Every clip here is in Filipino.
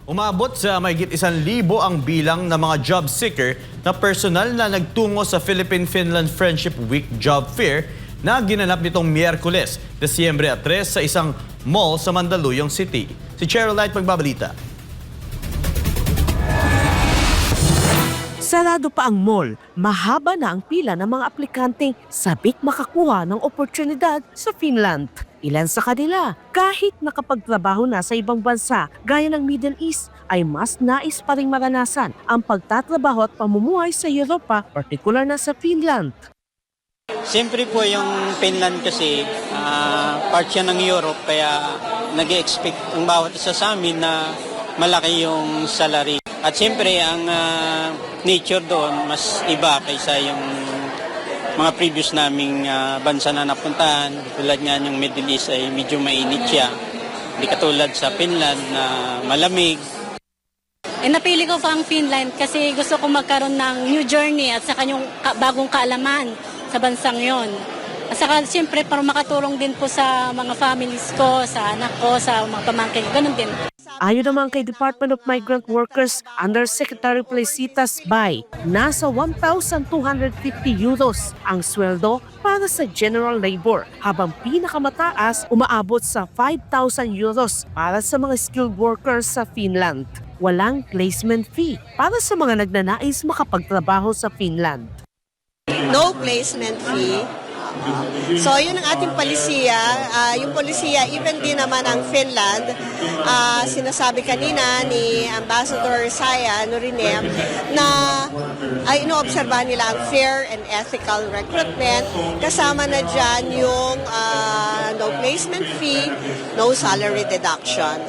Umabot sa mahigit 1,000 ang bilang ng mga job seeker na personal na nagtungo sa Philippine-Finland Friendship Week Job Fair na ginanap nitong Miyerkules, Desyembre 3 sa isang mall sa Mandaluyong City. Si Cheryl Light magbabalita. Sarado pa ang mall, mahaba na ang pila ng mga aplikanteng sabik makakuha ng oportunidad sa Finland. Ilan sa kanila, kahit nakapagtrabaho na sa ibang bansa gaya ng Middle East, ay mas nais pa ring maranasan ang pagtatrabaho at pamumuhay sa Europa, partikular na sa Finland. Siyempre po yung Finland kasi part siya ng Europe kaya nag-expect ang bawat isa sa amin na malaki yung salary. At siyempre ang nature doon mas iba kaysa yung mga previous naming bansa na napuntahan. Tulad nga yung Middle East ay medyo mainit siya. Hindi katulad sa Finland na malamig. Napili ko pa ang Finland kasi gusto ko magkaroon ng new journey at saka yung bagong kaalaman sa bansang yon. At saka siyempre para makatulong din po sa mga families ko, sa anak ko, sa mga pamangkin ko, ganun din. Ayon naman kay Department of Migrant Workers Undersecretary Felicitas Bay, nasa 1,250 euros ang sweldo para sa general labor, habang pinakamataas umaabot sa 5,000 euros para sa mga skilled workers sa Finland. Walang placement fee para sa mga nagnanais makapagtrabaho sa Finland. No placement fee. So yun ang ating polisiya. Yung polisiya, even din naman ang Finland, sinasabi kanina ni Ambassador Saya Nurinem na ay inoobserbahan nila ang fair and ethical recruitment. Kasama na dyan yung no placement fee, no salary deduction.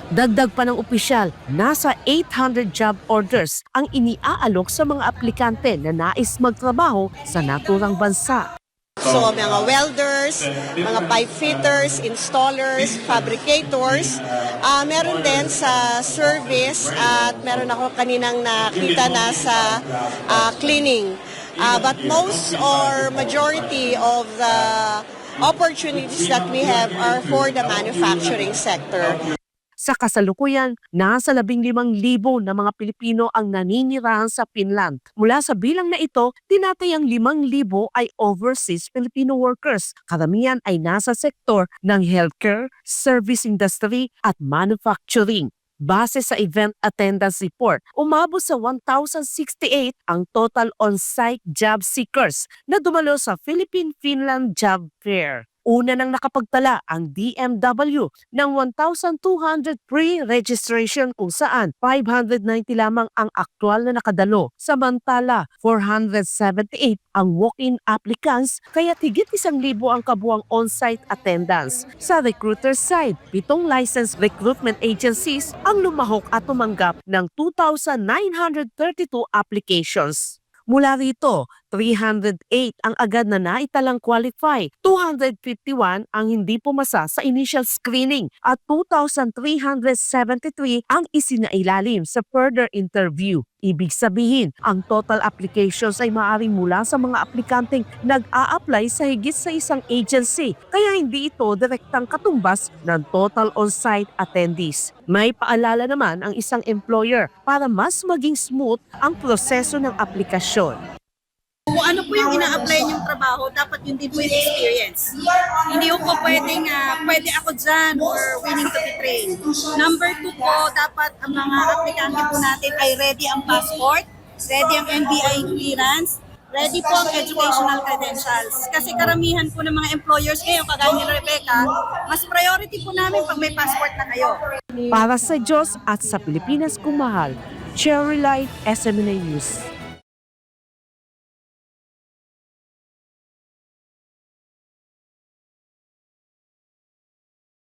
Dagdag pa ng opisyal, nasa 800 job orders ang iniaalok sa mga aplikante na nais magtrabaho sa naturang bansa. So mga welders, mga pipe fitters, installers, fabricators, meron din sa service at meron ako kaninang nakita na sa cleaning. But most or majority of the opportunities that we have are for the manufacturing sector. Sa kasalukuyan, nasa 15,000 na mga Pilipino ang naninirahan sa Finland. Mula sa bilang na ito, tinatayang 5,000 ay overseas Filipino workers. Karamihan ay nasa sektor ng healthcare, service industry at manufacturing. Base sa event attendance report, umabot sa 1,068 ang total on-site job seekers na dumalo sa Philippine-Finland Job Fair. Una nang nakapagtala ang DMW ng 1,200 pre-registration kung saan 590 lamang ang aktwal na nakadalo. Samantala, 478 ang walk-in applicants kaya tigit 1,000 ang kabuang on-site attendance. Sa recruiter side, 7 licensed recruitment agencies ang lumahok at tumanggap ng 2,932 applications. Mula rito, 308 ang agad na naitalang qualify, 251 ang hindi pumasa sa initial screening at 2,373 ang isinailalim sa further interview. Ibig sabihin, ang total applications ay maaaring mula sa mga aplikanteng nag-a-apply sa higit sa isang agency, kaya hindi ito direktang katumbas ng total on-site attendees. May paalala naman ang isang employer para mas maging smooth ang proseso ng aplikasyon. Kung ano po yung ina-apply niyong trabaho, dapat yun din po yung experience. Hindi ko pwedeng, pwede ako dyan or willing to be trained. Number 2 po, dapat ang mga aplikante po natin ay ready ang passport, ready ang NBI clearance, ready po ang educational credentials. Kasi karamihan po ng mga employers ngayon, kagaya ni Rebecca, mas priority po namin pag may passport na kayo. Para sa Diyos at sa Pilipinas kung mahal, Cherry Light, SMNA News.